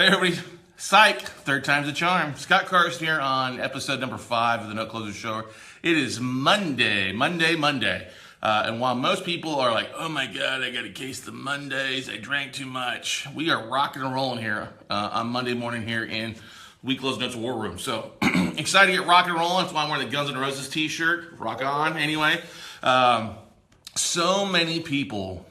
Hey everybody, psych, third time's a charm. Scott Carson here on episode number 5 of the No Closer Show. It is Monday. And while most people are like, oh my God, I got a case of Mondays, I drank too much. We are rocking and rolling here on Monday morning here in Weeklow's Notes War Room. So excited to get rocking and rolling. That's why I'm wearing the Guns N' Roses t-shirt. Rock on. Anyway, so many people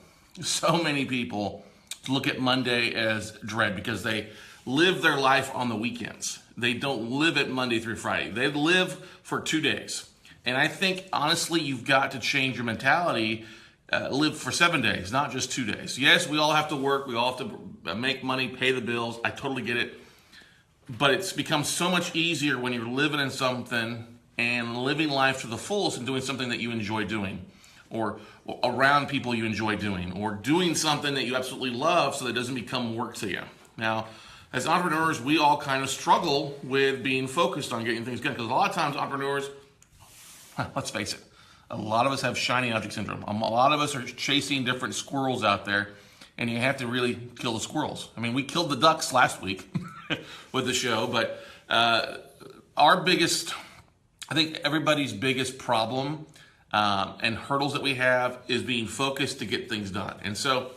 look at Monday as dread because they live their life on the weekends. They don't live it Monday through Friday. They live for 2 days. And I think, honestly, you've got to change your mentality, live for 7 days, not just 2 days. Yes, we all have to work. We all have to make money, pay the bills. I totally get it. But it's become so much easier when you're living in something and living life to the fullest and doing something that you enjoy doing, or around people you enjoy doing, or doing something that you absolutely love so that it doesn't become work to you. Now, as entrepreneurs, we all kind of struggle with being focused on getting things done because a lot of times entrepreneurs, let's face it, a lot of us have shiny object syndrome. A lot of us are chasing different squirrels out there, and you have to really kill the squirrels. I mean, we killed the ducks last week with the show, but our biggest, I think everybody's biggest problem and hurdles that we have is being focused to get things done. And so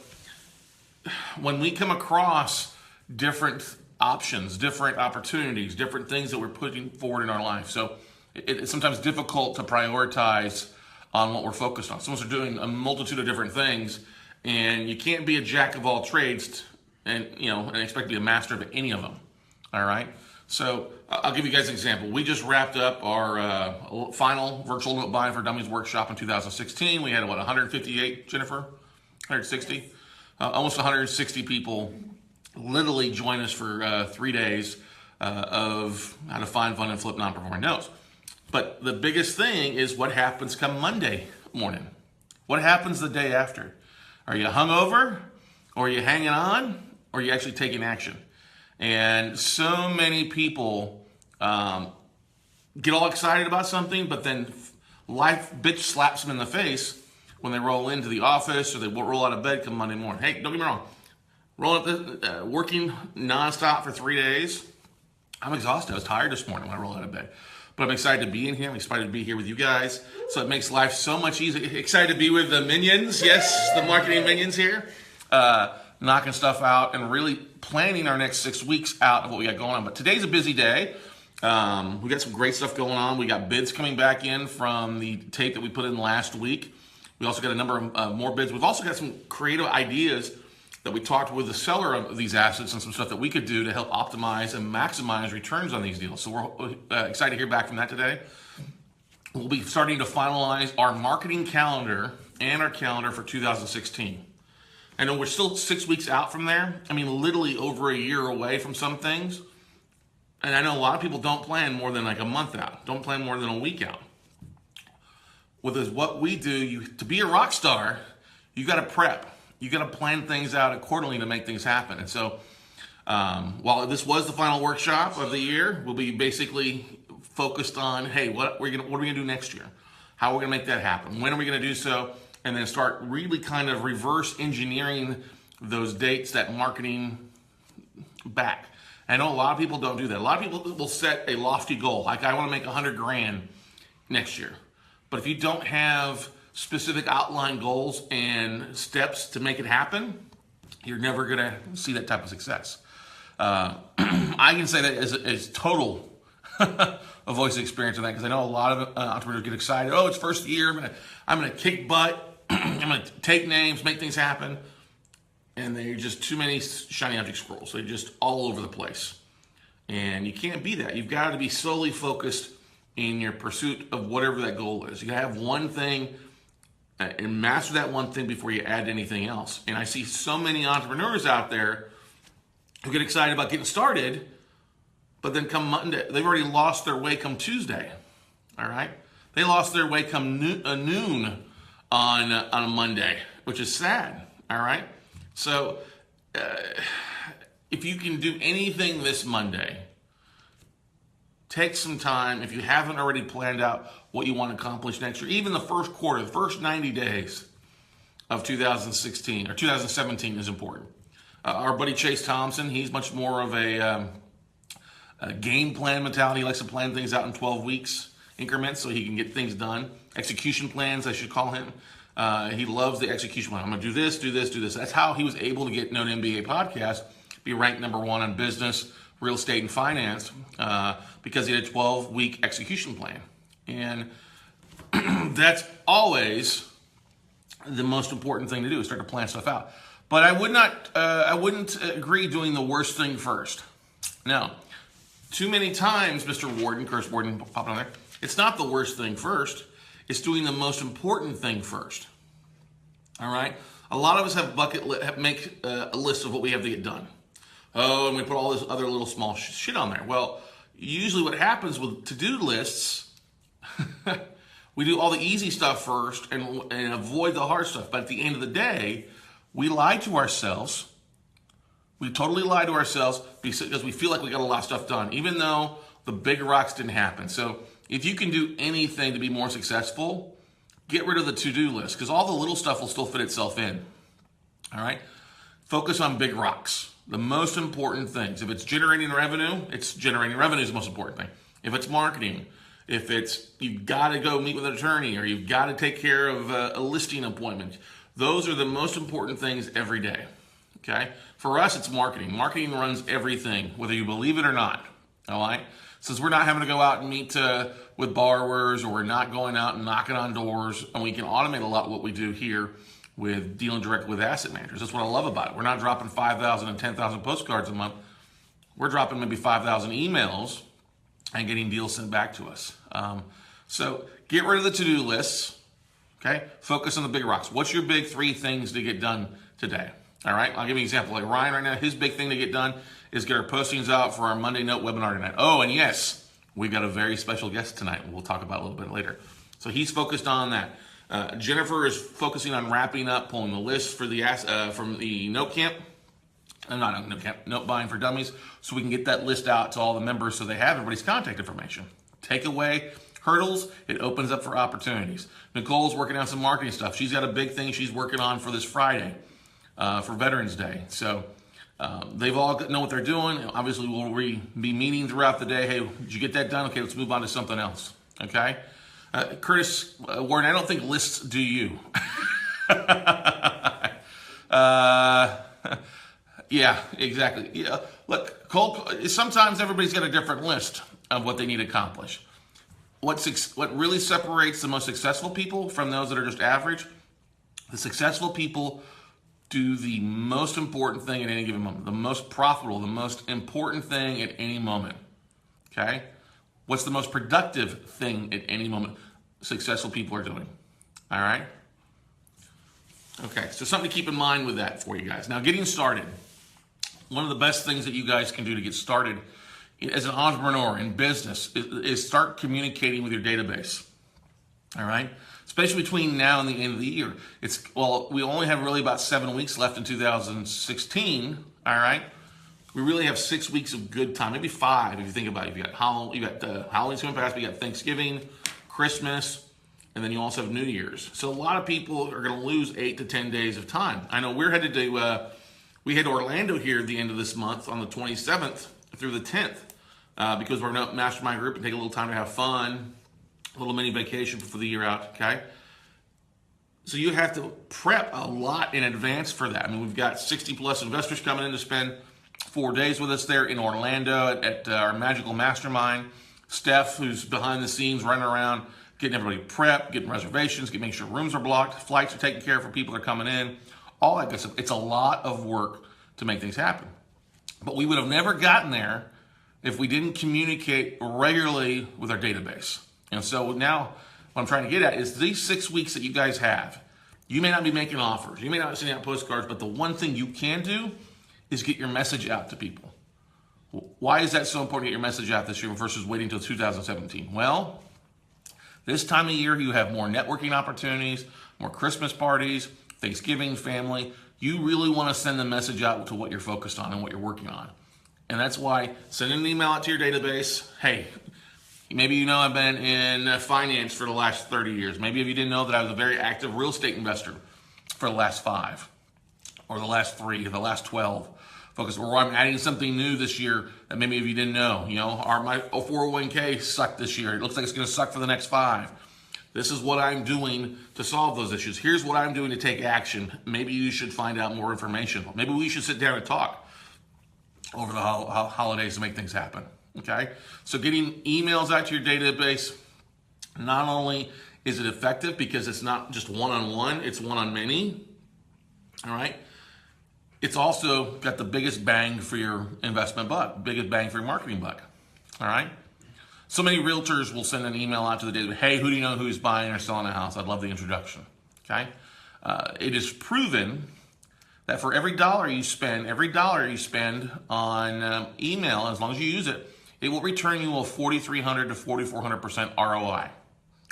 when we come across different options, different opportunities, different things that we're putting forward in our life, so it's sometimes difficult to prioritize on what we're focused on. Some of us are doing a multitude of different things, and you can't be a jack of all trades and expect to be a master of any of them. All right. So I'll give you guys an example. We just wrapped up our final virtual note buying for dummies workshop in 2016. We had 158, Jennifer? 160? Almost 160 people literally join us for 3 days of how to find, fund, and flip non-performing notes. But the biggest thing is what happens come Monday morning. What happens the day after? Are you hungover? Or are you hanging on? Or are you actually taking action? And so many people get all excited about something, but then life bitch slaps them in the face when they roll into the office or they roll out of bed come Monday morning. Hey, don't get me wrong. Working nonstop for 3 days, I'm exhausted. I was tired this morning when I rolled out of bed. But I'm excited to be in here. I'm excited to be here with you guys. So it makes life so much easier. Excited to be with the minions. Yes, the marketing minions here. Knocking stuff out and really planning our next 6 weeks out of what we got going on. But today's a busy day. We got some great stuff going on. We got bids coming back in from the tape that we put in last week. We also got a number of more bids. We've also got some creative ideas that we talked with the seller of these assets and some stuff that we could do to help optimize and maximize returns on these deals. So we're excited to hear back from that today. We'll be starting to finalize our marketing calendar and our calendar for 2016. I know we're still 6 weeks out from there. I mean, literally over a year away from some things. And I know a lot of people don't plan more than like a month out. Don't plan more than a week out. With what we do, to be a rock star, you got to prep. You got to plan things out accordingly to make things happen. And so while this was the final workshop of the year, we'll be basically focused on, hey, what are we going to do next year? How are we going to make that happen? When are we going to do so? And then start really kind of reverse engineering those dates, that marketing back. I know a lot of people don't do that. A lot of people will set a lofty goal, like I want to make 100 grand next year. But if you don't have specific outline goals and steps to make it happen, you're never going to see that type of success. I can say that as total a voice experience of that because I know a lot of entrepreneurs get excited. Oh, it's first year. I'm going to kick butt. I'm going to take names, make things happen. And they're just too many shiny object squirrels. They're just all over the place. And you can't be that. You've got to be solely focused in your pursuit of whatever that goal is. You got to have one thing and master that one thing before you add anything else. And I see so many entrepreneurs out there who get excited about getting started, but then come Monday, they've already lost their way come Tuesday. All right? They lost their way come noon on a Monday, which is sad. All right? So if you can do anything this Monday, take some time. If you haven't already planned out what you want to accomplish next year, even the first quarter, the first 90 days of 2016 or 2017 is important. Our buddy Chase Thompson, he's much more of a game plan mentality. He likes to plan things out in 12 weeks increments so he can get things done. Execution plans, I should call him. He loves the execution plan. I'm going to do this, do this, do this. That's how he was able to get Known MBA Podcast, be ranked #1 on business, real estate, and finance because he had a 12-week execution plan. And that's always the most important thing to do, is start to plan stuff out. But I wouldn't agree doing the worst thing first. No. Too many times, Mr. Warden, Curse Warden popping on there, it's not the worst thing first. It's doing the most important thing first. All right? A lot of us have make a list of what we have to get done. Oh, and we put all this other little small shit on there. Well, usually what happens with to-do lists, we do all the easy stuff first and avoid the hard stuff. But at the end of the day, we lie to ourselves. We totally lie to ourselves because we feel like we got a lot of stuff done, even though the big rocks didn't happen. So if you can do anything to be more successful, get rid of the to-do list, because all the little stuff will still fit itself in. All right? Focus on big rocks, the most important things. If it's generating revenue, it's generating revenue is the most important thing. If it's marketing, if it's you've got to go meet with an attorney, or you've got to take care of a listing appointment, those are the most important things every day. Okay? For us, it's marketing. Marketing runs everything, whether you believe it or not. All right? Since we're not having to go out and meet with borrowers, or we're not going out and knocking on doors, and we can automate a lot of what we do here with dealing directly with asset managers. That's what I love about it. We're not dropping 5,000 and 10,000 postcards a month. We're dropping maybe 5,000 emails and getting deals sent back to us. So get rid of the to-do lists. Okay? Focus on the big rocks. What's your big 3 things to get done today? All right? I'll give you an example. Like Ryan right now, his big thing to get done is get our postings out for our Monday Note webinar tonight. Oh, and yes, we've got a very special guest tonight. We'll talk about a little bit later. So he's focused on that. Jennifer is focusing on wrapping up, pulling the list for the from the Note Camp. Not Note Camp, Note Buying for Dummies, so we can get that list out to all the members so they have everybody's contact information. Take away hurdles, it opens up for opportunities. Nicole's working on some marketing stuff. She's got a big thing she's working on for this Friday for Veterans Day. So they've all know what they're doing. Obviously, we'll be meeting throughout the day. Hey, did you get that done? Okay, let's move on to something else. Okay? Curtis Warren, I don't think lists do you. Yeah, exactly. Yeah, look, Cole, sometimes everybody's got a different list of what they need to accomplish. What really separates the most successful people from those that are just average, the successful people do the most important thing at any given moment, the most profitable, the most important thing at any moment. Okay? What's the most productive thing at any moment successful people are doing? All right? Okay, so something to keep in mind with that for you guys. Now, getting started. One of the best things that you guys can do to get started as an entrepreneur in business is start communicating with your database. All right? Especially between now and the end of the year. We only have really about 7 weeks left in 2016. All right? We really have 6 weeks of good time, maybe 5 if you think about it. You got Halloween's coming past, we got Thanksgiving, Christmas, and then you also have New Year's. So a lot of people are going to lose 8 to 10 days of time. I know we're headed to we head to Orlando here at the end of this month on the 27th through the 10th because we're going to mastermind group and take a little time to have fun, a little mini vacation for the year out. Okay. So you have to prep a lot in advance for that. I mean, we've got 60 plus investors coming in to spend 4 days with us there in Orlando at our magical mastermind. Steph, who's behind the scenes running around, getting everybody prepped, getting reservations, making sure rooms are blocked, flights are taken care of for people that are coming in, all that good stuff. It's a lot of work to make things happen. But we would have never gotten there if we didn't communicate regularly with our database. And so now what I'm trying to get at is these 6 weeks that you guys have, you may not be making offers, you may not be sending out postcards, but the one thing you can do is get your message out to people. Why is that so important to get your message out this year versus waiting until 2017? Well, this time of year you have more networking opportunities, more Christmas parties, Thanksgiving, family. You really want to send the message out to what you're focused on and what you're working on. And that's why send an email out to your database. Hey, maybe you know I've been in finance for the last 30 years. Maybe if you didn't know that I was a very active real estate investor for the last 5 or the last 3 or the last 12. focus, or I'm adding something new this year that maybe if you didn't know, my 401k sucked this year. It looks like it's going to suck for the next 5. This is what I'm doing to solve those issues. Here's what I'm doing to take action. Maybe you should find out more information. Maybe we should sit down and talk over the holidays to make things happen. Okay? So getting emails out to your database, not only is it effective because it's not just one-on-one, it's one-on-many. All right? It's also got the biggest bang for your investment buck, biggest bang for your marketing buck. All right? So many realtors will send an email out to the database, hey, who do you know who's buying or selling a house? I'd love the introduction. Okay? It is proven that for every dollar you spend on email, as long as you use it, it will return you a 4,300 to 4,400% ROI.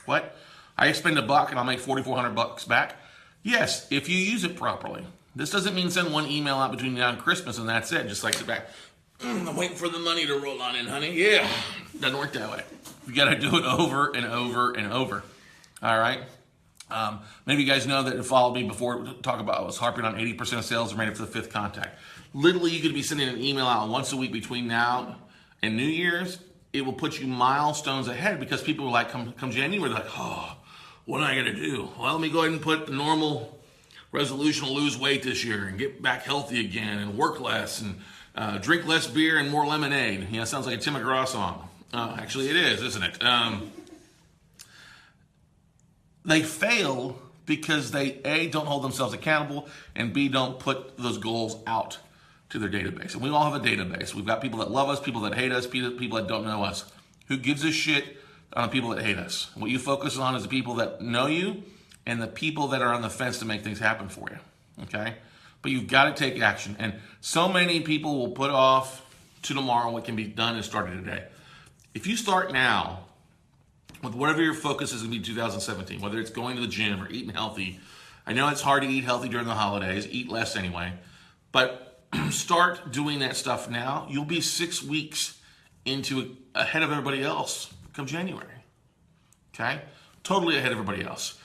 What? I spend $1 and I'll make 4,400 bucks back? Yes, if you use it properly. This doesn't mean send one email out between now and Christmas and that's it. Just like sit back. I'm waiting for the money to roll on in, honey. Yeah, doesn't work that way. You got to do it over and over and over. All right. Maybe you guys know that and followed me before. Talk about I was harping on 80% of sales are made up for the 5th contact. Literally, you could be sending an email out once a week between now and New Year's. It will put you milestones ahead because people are like, come January, they're like, oh, what am I going to do? Well, let me go ahead and put the normal resolution to lose weight this year and get back healthy again and work less and drink less beer and more lemonade. Sounds like a Tim McGraw song. Actually, it is, isn't it? They fail because they, A, don't hold themselves accountable, and B, don't put those goals out to their database. And we all have a database. We've got people that love us, people that hate us, people that don't know us. Who gives a shit on the people that hate us? What you focus on is the people that know you and the people that are on the fence to make things happen for you. Okay? But you've got to take action. And so many people will put off to tomorrow what can be done and started today. If you start now with whatever your focus is going to be 2017, whether it's going to the gym or eating healthy, I know it's hard to eat healthy during the holidays, eat less anyway, but start doing that stuff now. You'll be 6 weeks ahead of everybody else come January. Okay? Totally ahead of everybody else.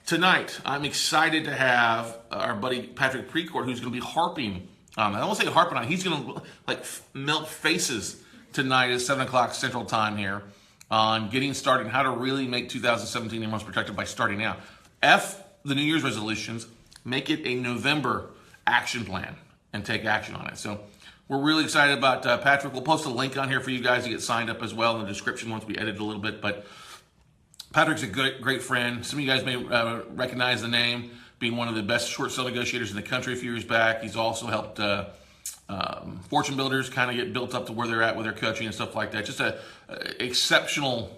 Tonight, I'm excited to have our buddy Patrick Precourt, who's going to be harping. I don't want to say harping on. He's going to melt faces tonight at 7 o'clock Central Time here on getting started and how to really make 2017 your most productive by starting now. F the New Year's resolutions. Make it a November action plan and take action on it. So we're really excited about Patrick. We'll post a link on here for you guys to get signed up as well in the description once we edit it a little bit. But Patrick's a great friend. Some of you guys may recognize the name, being one of the best short sale negotiators in the country a few years back. He's also helped fortune builders kind of get built up to where they're at with their coaching and stuff like that. Just a exceptional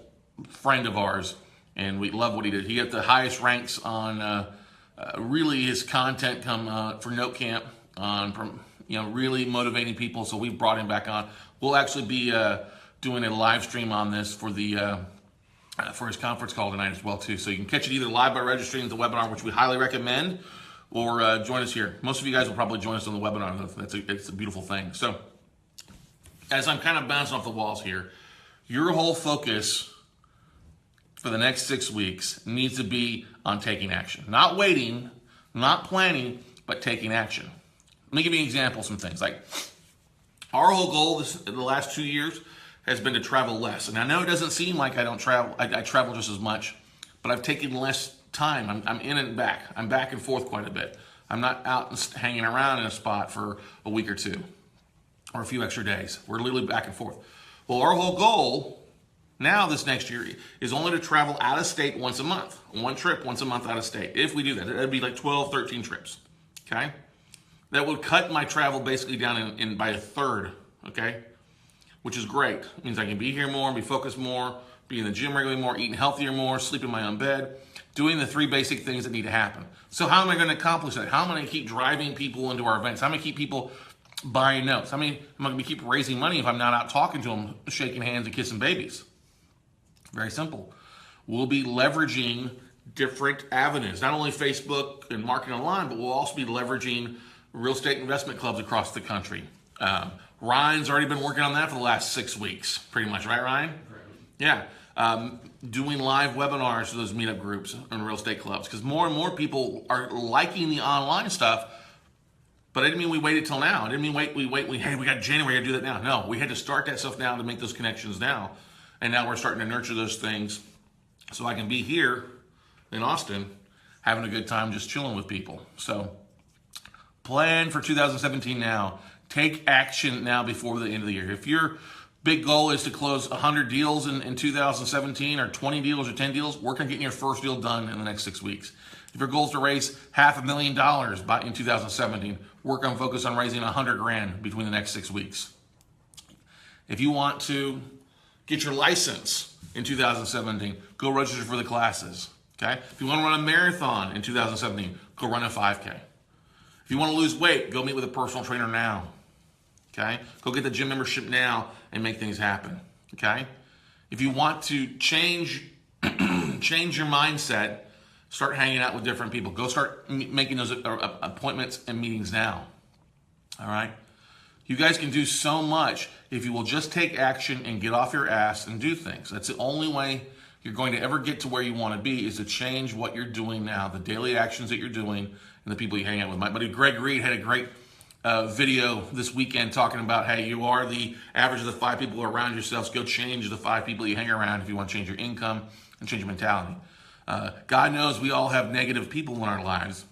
friend of ours, and we love what he did. He got the highest ranks on really his content come for Note Camp on really motivating people. So we've brought him back on. We'll actually be doing a live stream on this for the for his conference call tonight as well too. So you can catch it either live by registering at the webinar, which we highly recommend, or join us here. Most of you guys will probably join us on the webinar. It's a beautiful thing. So as I'm kind of bouncing off the walls here, your whole focus for the next 6 weeks needs to be on taking action. Not waiting, not planning, but taking action. Let me give you an example of some things. Like our whole goal in the last 2 years has been to travel less. And I know it doesn't seem like I don't travel. I travel just as much, but I've taken less time. I'm in and back. I'm back and forth quite a bit. I'm not out and hanging around in a spot for a week or two or a few extra days. We're literally back and forth. Well, our whole goal now this next year is only to travel out of state once a month. One trip once a month out of state. If we do that, it'd be like 12, 13 trips. Okay? That would cut my travel basically down in by a third. Okay? Which is great. It means I can be here more, be focused more, be in the gym regularly more, eating healthier more, sleep in my own bed, doing the 3 basic things that need to happen. So how am I going to accomplish that? How am I going to keep driving people into our events? How am I going to keep people buying notes? How am I going to keep raising money if I'm not out talking to them, shaking hands and kissing babies? Very simple. We'll be leveraging different avenues, not only Facebook and marketing online, but we'll also be leveraging real estate investment clubs across the country. Ryan's already been working on that for the last 6 weeks, pretty much, right, Ryan? Right. Yeah. Doing live webinars to those meetup groups and real estate clubs, because more and more people are liking the online stuff, But I didn't mean we waited till now. I didn't mean hey, we got January, I do that now. No, we had to start that stuff now to make those connections now. And now we're starting to nurture those things so I can be here in Austin having a good time just chilling with people. So plan for 2017 now. Take action now before the end of the year. If your big goal is to close 100 deals in 2017 or 20 deals or 10 deals, work on getting your first deal done in the next 6 weeks. If your goal is to raise $500,000 in 2017, work on focus on raising $100,000 between the next 6 weeks. If you want to get your license in 2017, go register for the classes. Okay? If you want to run a marathon in 2017, go run a 5K. If you want to lose weight, go meet with a personal trainer now. Okay? Go get the gym membership now and make things happen. Okay? If you want to change your mindset, start hanging out with different people. Go start making those appointments and meetings now. All right? You guys can do so much if you will just take action and get off your ass and do things. That's the only way you're going to ever get to where you want to be, is to change what you're doing now, the daily actions that you're doing and the people you hang out with. My buddy Greg Reed had a great video this weekend talking about, hey, you are the average of the 5 people around yourselves. Go change the 5 people you hang around if you want to change your income and change your mentality. God knows we all have negative people in our lives.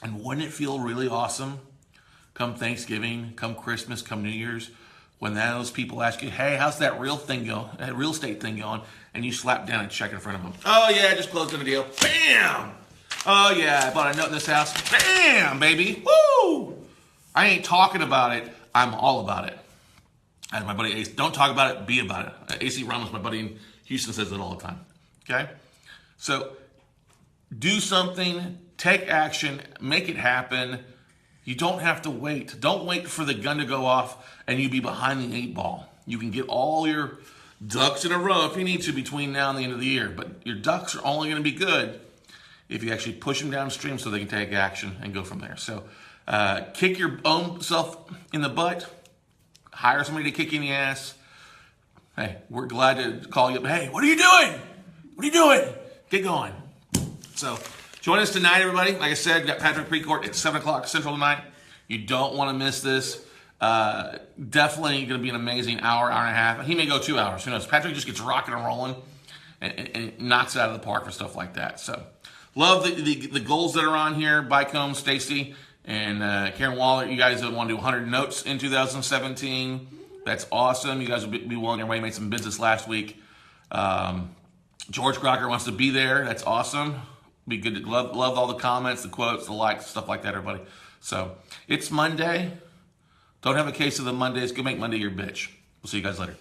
And wouldn't it feel really awesome come Thanksgiving, come Christmas, come New Year's, when those people ask you, hey, how's that real estate thing going? And you slap down a check in front of them. Oh, yeah, I just closed on a deal. Bam! Oh, yeah, I bought a note in this house. Bam, baby. Woo! I ain't talking about it. I'm all about it. As my buddy Ace, don't talk about it, be about it. AC Ramos, my buddy in Houston, says it all the time. Okay? So do something, take action, make it happen. You don't have to wait. Don't wait for the gun to go off and you be behind the 8 ball. You can get all your ducks in a row if you need to between now and the end of the year. But your ducks are only going to be good if you actually push them downstream so they can take action and go from there. So kick your own self in the butt. Hire somebody to kick you in the ass. Hey, we're glad to call you up. Hey, what are you doing? What are you doing? Get going. So join us tonight, everybody. Like I said, we got Patrick Precourt at 7 o'clock Central tonight. You don't want to miss this. Definitely going to be an amazing hour and a half. He may go 2 hours. Who knows? Patrick just gets rocking and rolling and knocks it out of the park for stuff like that. So love the goals that are on here. Bycombe, Stacy, and Karen Waller. You guys want to do 100 notes in 2017. That's awesome. You guys will be well on your way. Made some business last week. George Crocker wants to be there. That's awesome. Be good. To love all the comments, the quotes, the likes, stuff like that, everybody. So it's Monday. Don't have a case of the Mondays. Go make Monday your bitch. We'll see you guys later.